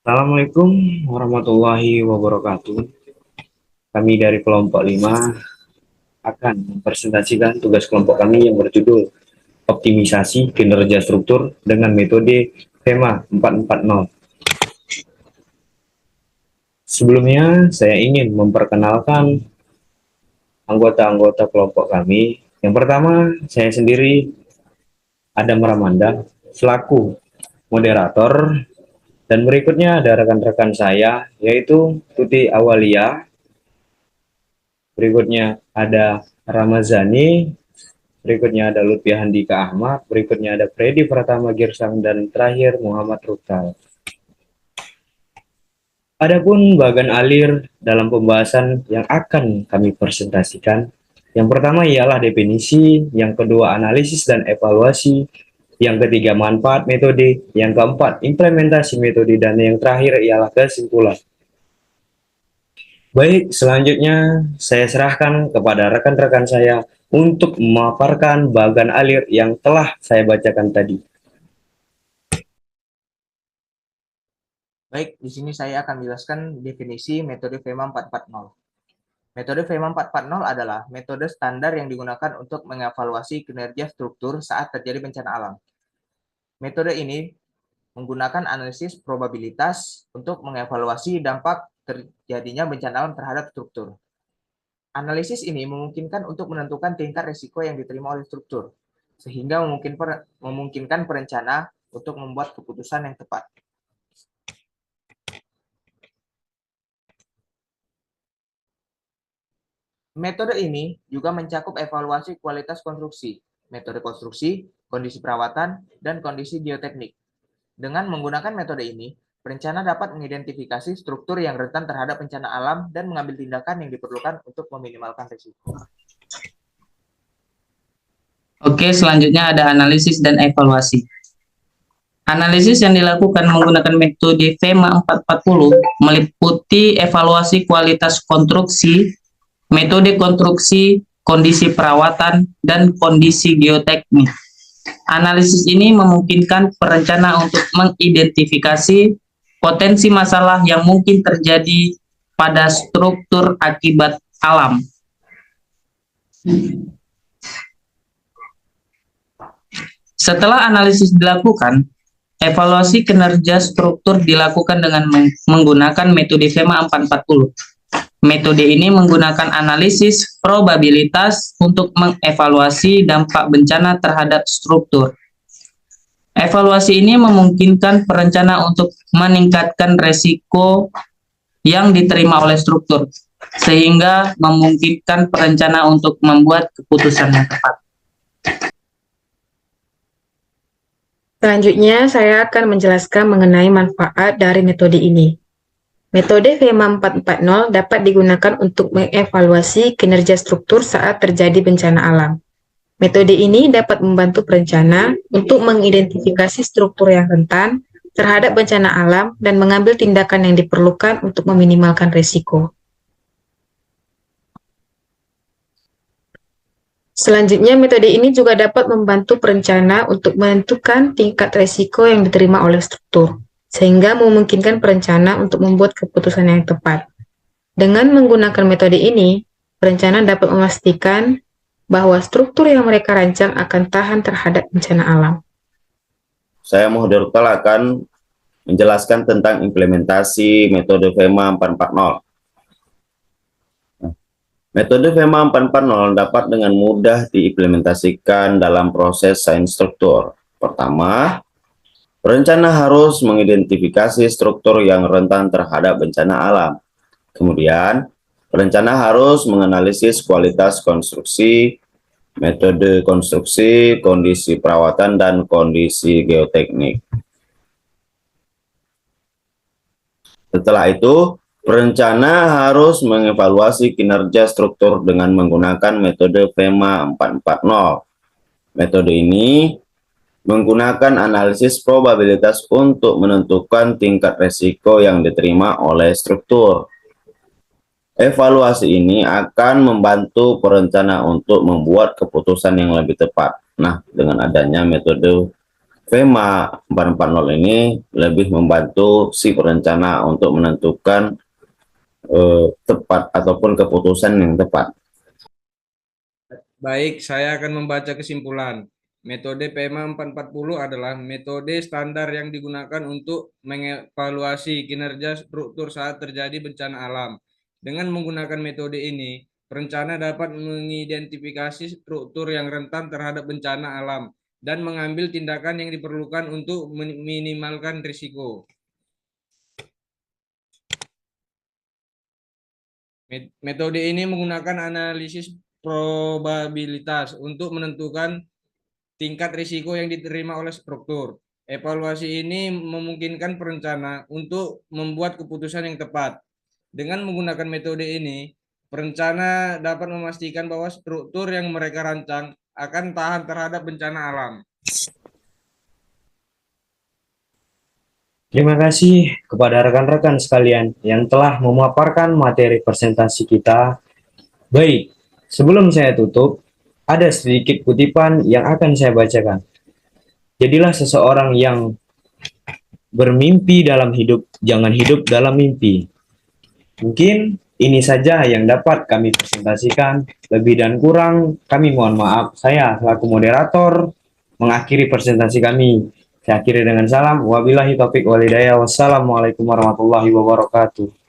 Assalamualaikum warahmatullahi wabarakatuh. Kami dari kelompok 5 akan mempresentasikan tugas kelompok kami yang berjudul Optimisasi Kinerja Struktur dengan metode VEMA 440. Sebelumnya, saya ingin memperkenalkan anggota-anggota kelompok kami. Yang pertama, saya sendiri, Adam Ramanda, selaku moderator, dan berikutnya ada rekan-rekan saya, yaitu Tuti Awalia. Berikutnya ada Ramazani, berikutnya ada Lutfi Handika Ahmad, berikutnya ada Freddy Pratama Girsang, dan terakhir Muhammad Ruktal. Adapun bagan alir dalam pembahasan yang akan kami presentasikan, yang pertama ialah definisi, yang kedua analisis dan evaluasi, yang ketiga manfaat metode, yang keempat implementasi metode, dan yang terakhir ialah kesimpulan. Baik, selanjutnya saya serahkan kepada rekan-rekan saya untuk memaparkan bagan alir yang telah saya bacakan tadi. Baik, di sini saya akan menjelaskan definisi metode VEMA 440. Metode VEMA 440 adalah metode standar yang digunakan untuk mengevaluasi kinerja struktur saat terjadi bencana alam. Metode ini menggunakan analisis probabilitas untuk mengevaluasi dampak terjadinya bencana alam terhadap struktur. Analisis ini memungkinkan untuk menentukan tingkat risiko yang diterima oleh struktur, sehingga memungkinkan perencana untuk membuat keputusan yang tepat. Metode ini juga mencakup evaluasi kualitas konstruksi, metode konstruksi, kondisi perawatan, dan kondisi geoteknik. Dengan menggunakan metode ini, perencana dapat mengidentifikasi struktur yang rentan terhadap bencana alam dan mengambil tindakan yang diperlukan untuk meminimalkan risiko. Oke, selanjutnya ada analisis dan evaluasi. Analisis yang dilakukan menggunakan metode VEMA 440 meliputi evaluasi kualitas konstruksi, metode konstruksi, kondisi perawatan, dan kondisi geoteknik. Analisis ini memungkinkan perencana untuk mengidentifikasi potensi masalah yang mungkin terjadi pada struktur akibat alam. Setelah analisis dilakukan, evaluasi kinerja struktur dilakukan dengan menggunakan metode VEMA 440. Metode ini menggunakan analisis probabilitas untuk mengevaluasi dampak bencana terhadap struktur. Evaluasi ini memungkinkan perencana untuk meningkatkan resiko yang diterima oleh struktur, sehingga memungkinkan perencana untuk membuat keputusan yang tepat. Selanjutnya, saya akan menjelaskan mengenai manfaat dari metode ini. Metode VEMA 440 dapat digunakan untuk mengevaluasi kinerja struktur saat terjadi bencana alam. Metode ini dapat membantu perencana untuk mengidentifikasi struktur yang rentan terhadap bencana alam dan mengambil tindakan yang diperlukan untuk meminimalkan risiko. Selanjutnya, metode ini juga dapat membantu perencana untuk menentukan tingkat risiko yang diterima oleh struktur, sehingga memungkinkan perencana untuk membuat keputusan yang tepat. Dengan menggunakan metode ini, perencana dapat memastikan bahwa struktur yang mereka rancang akan tahan terhadap bencana alam. Saya Muhammad Ruktal akan menjelaskan tentang implementasi metode VEMA 440. Metode VEMA 440 dapat dengan mudah diimplementasikan dalam proses sains struktur. Pertama, perencana harus mengidentifikasi struktur yang rentan terhadap bencana alam. Kemudian, perencana harus menganalisis kualitas konstruksi, metode konstruksi, kondisi perawatan, dan kondisi geoteknik. Setelah itu, perencana harus mengevaluasi kinerja struktur dengan menggunakan metode VEMA 440. Metode ini menggunakan analisis probabilitas untuk menentukan tingkat risiko yang diterima oleh struktur. Evaluasi ini akan membantu perencana untuk membuat keputusan yang lebih tepat. Nah, dengan adanya metode FEMA 440 ini lebih membantu si perencana untuk menentukan tepat ataupun keputusan yang tepat. Baik, saya akan membaca kesimpulan. Metode PMA 440 adalah metode standar yang digunakan untuk mengevaluasi kinerja struktur saat terjadi bencana alam. Dengan menggunakan metode ini, perencana dapat mengidentifikasi struktur yang rentan terhadap bencana alam dan mengambil tindakan yang diperlukan untuk meminimalkan risiko. Metode ini menggunakan analisis probabilitas untuk menentukan tingkat risiko yang diterima oleh struktur. Evaluasi ini memungkinkan perencana untuk membuat keputusan yang tepat. Dengan menggunakan metode ini, perencana dapat memastikan bahwa struktur yang mereka rancang akan tahan terhadap bencana alam. Terima kasih kepada rekan-rekan sekalian yang telah memaparkan materi presentasi kita. Baik, sebelum saya tutup, ada sedikit kutipan yang akan saya bacakan. Jadilah seseorang yang bermimpi dalam hidup, jangan hidup dalam mimpi. Mungkin ini saja yang dapat kami presentasikan. Lebih dan kurang, kami mohon maaf. Saya selaku moderator mengakhiri presentasi kami. Saya akhiri dengan salam. Wabillahi taufiq wal hidayah. Wassalamualaikum warahmatullahi wabarakatuh.